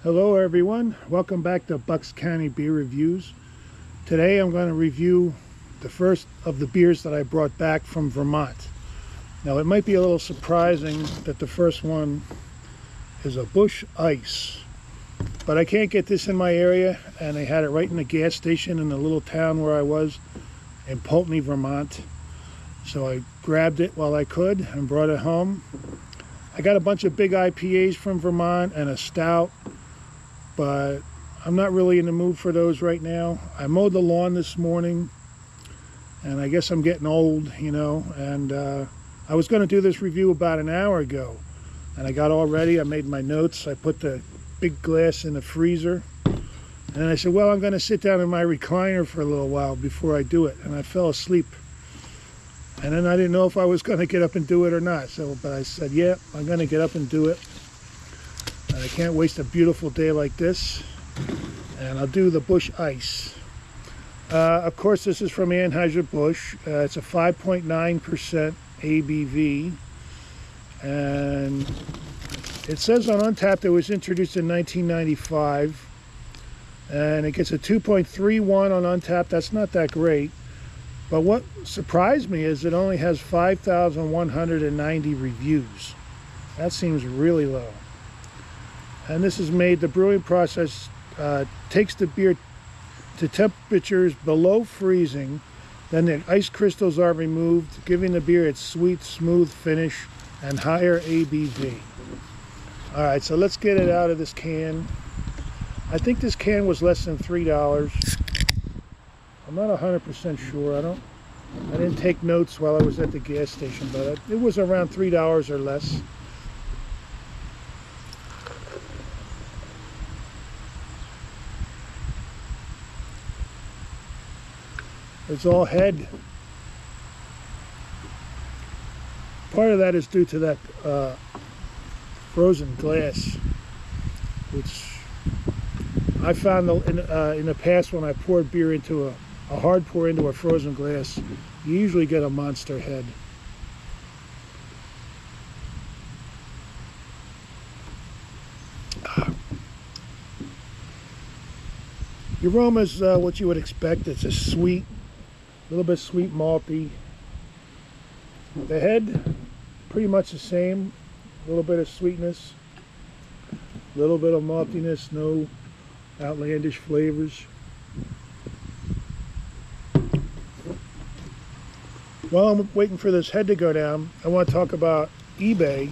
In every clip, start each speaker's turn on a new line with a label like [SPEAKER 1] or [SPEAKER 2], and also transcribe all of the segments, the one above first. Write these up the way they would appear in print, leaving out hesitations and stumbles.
[SPEAKER 1] Hello everyone, welcome back to Bucks County Beer Reviews. Today I'm going to review the first of the beers that I brought back from Vermont. Now it might be a little surprising that the first one is a Busch Ice, but I can't get this in my area, and they had it right in the gas station in the little town where I was in Pulteney, Vermont. So I grabbed it while I could and brought it home. I got a bunch of big IPAs from Vermont and a stout, but I'm not really in the mood for those right now. I mowed the lawn this morning, and I guess I'm getting old, you know, and I was going to do this review about an hour ago, and I got all ready. I made my notes. I put the big glass in the freezer, and then I said, well, I'm going to sit down in my recliner for a little while before I do it, and I fell asleep. And then I didn't know if I was going to get up and do it or not, but I said, yeah, I'm going to get up and do it. I can't waste a beautiful day like this, and I'll do the Busch Ice. Of course, this is from Anheuser-Busch. It's a 5.9% ABV, and it says on Untappd it was introduced in 1995, and it gets a 2.31 on Untappd. That's not that great, but what surprised me is it only has 5,190 reviews. That seems really low. And this is made, the brewing process takes the beer to temperatures below freezing, then the ice crystals are removed, giving the beer its sweet, smooth finish and higher ABV. All right, so let's get it out of this can. I think this can was less than $3. I'm not 100% sure. I didn't take notes while I was at the gas station, but it was around $3 or less. It's all head. Part of that is due to that frozen glass, which I found in the past when I poured beer into a hard pour into a frozen glass, you usually get a monster head. The aroma is what you would expect. It's a sweet, a little bit sweet malty. The head, pretty much the same. A little bit of sweetness, a little bit of maltiness, no outlandish flavors. While I'm waiting for this head to go down, I want to talk about eBay.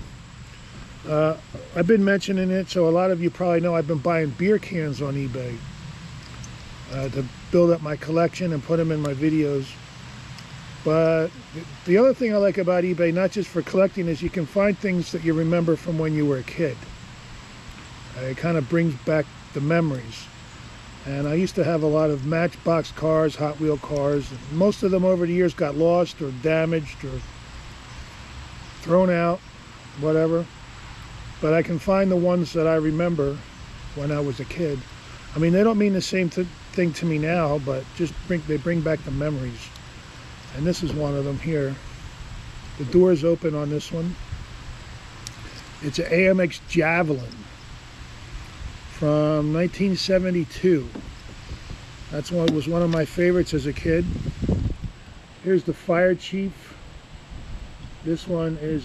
[SPEAKER 1] I've been mentioning it, so a lot of you probably know I've been buying beer cans on eBay to build up my collection and put them in my videos. But the other thing I like about eBay, not just for collecting, is you can find things that you remember from when you were a kid. It kind of brings back the memories. And I used to have a lot of Matchbox cars, Hot Wheel cars. Most of them over the years got lost or damaged or thrown out, whatever. But I can find the ones that I remember when I was a kid. I mean, they don't mean the same thing to me now, but just they bring back the memories. And this is one of them here. The door's open on this one. It's an AMX Javelin from 1972. That's was one of my favorites as a kid. Here's the Fire Chief. This one is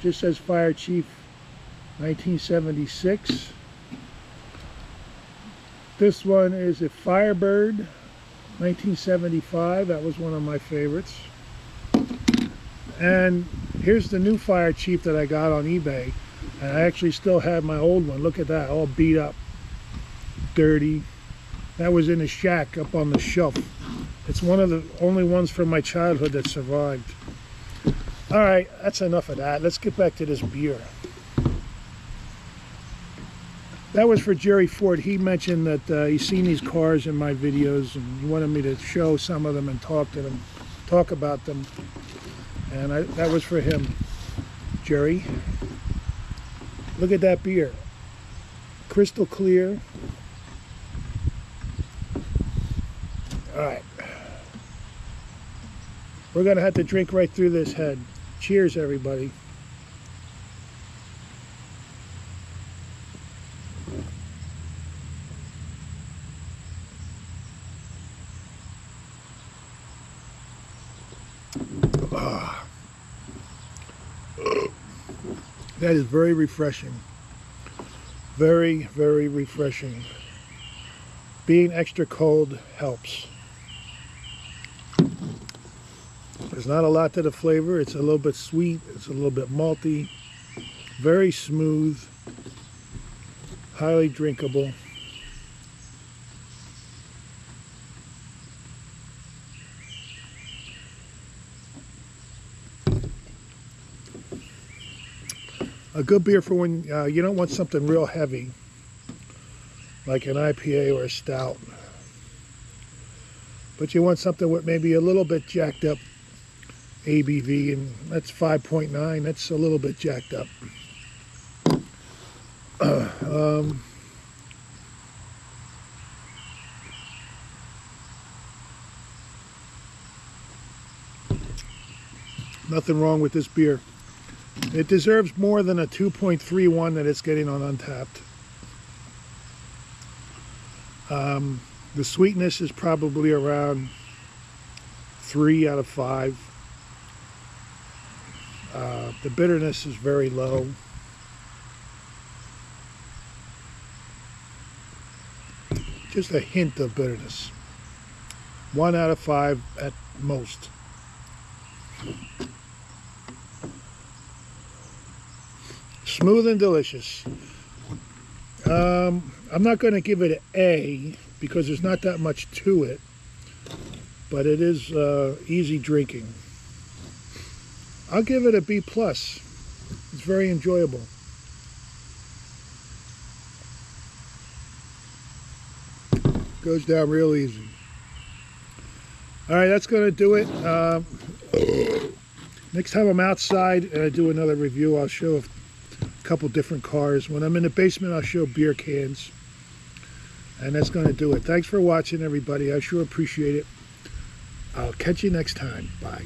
[SPEAKER 1] just says Fire Chief 1976. This one is a Firebird 1975. That was one of my favorites. And here's the new Fire Chief that I got on eBay. And I actually still have my old one. Look at that, all beat up, dirty. That was in a shack up on the shelf. It's one of the only ones from my childhood that survived. All right, that's enough of that. Let's get back to this beer. That was for Jerry Ford. He mentioned that he's seen these cars in my videos, and he wanted me to show some of them and talk about them. And that was for him, Jerry. Look at that beer. Crystal clear. All right. We're going to have to drink right through this head. Cheers, everybody. That is very refreshing. Very, very refreshing. Being extra cold helps. There's not a lot to the flavor. It's a little bit sweet. It's a little bit malty. Very smooth. Highly drinkable. A good beer for when you don't want something real heavy, like an IPA or a stout. But you want something with maybe a little bit jacked up ABV, and that's 5.9. That's a little bit jacked up. Nothing wrong with this beer. It deserves more than a 2.31 that it's getting on Untapped. The sweetness is probably around 3 out of 5. The bitterness is very low. Just a hint of bitterness. 1 out of 5 at most. Smooth and delicious. I'm not going to give it an A because there's not that much to it, but it is easy drinking. I'll give it a B+. It's very enjoyable. Goes down real easy. All right, that's going to do it. Next time I'm outside and I do another review, I'll show a couple different cars. When I'm in the basement, I'll show beer cans. And that's going to do it. Thanks for watching, everybody. I sure appreciate it. I'll catch you next time. Bye.